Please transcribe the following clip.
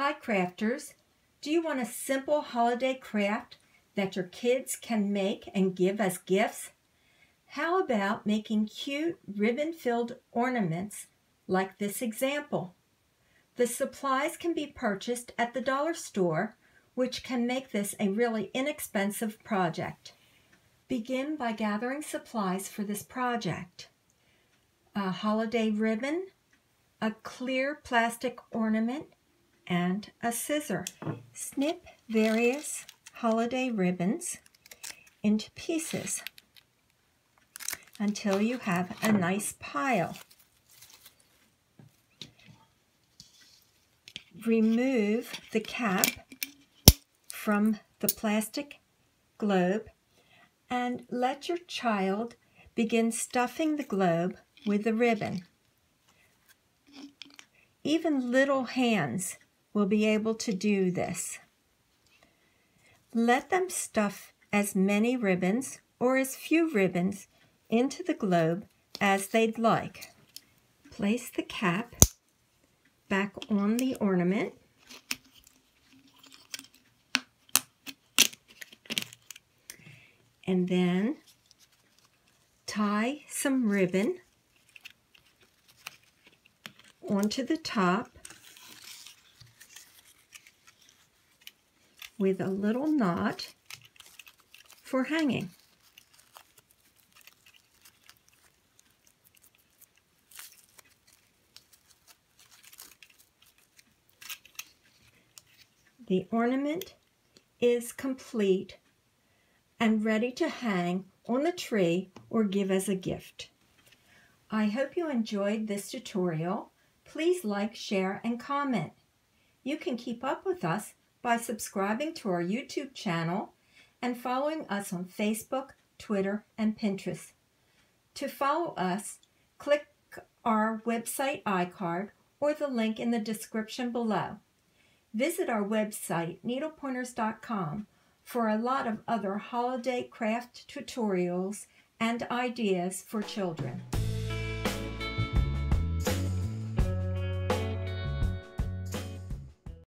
Hi crafters, do you want a simple holiday craft that your kids can make and give as gifts? How about making cute ribbon-filled ornaments like this example? The supplies can be purchased at the dollar store, which can make this a really inexpensive project. Begin by gathering supplies for this project. A holiday ribbon, a clear plastic ornament, and a scissor. Snip various holiday ribbons into pieces until you have a nice pile. Remove the cap from the plastic globe and let your child begin stuffing the globe with the ribbon. Even little hands will be able to do this. Let them stuff as many ribbons or as few ribbons into the globe as they'd like. Place the cap back on the ornament. And then tie some ribbon onto the top with a little knot for hanging. The ornament is complete and ready to hang on the tree or give as a gift. I hope you enjoyed this tutorial. Please like, share, and comment. You can keep up with us by subscribing to our YouTube channel and following us on Facebook, Twitter, and Pinterest. To follow us, click our website iCard or the link in the description below. Visit our website, needlepointers.com, for a lot of other holiday craft tutorials and ideas for children.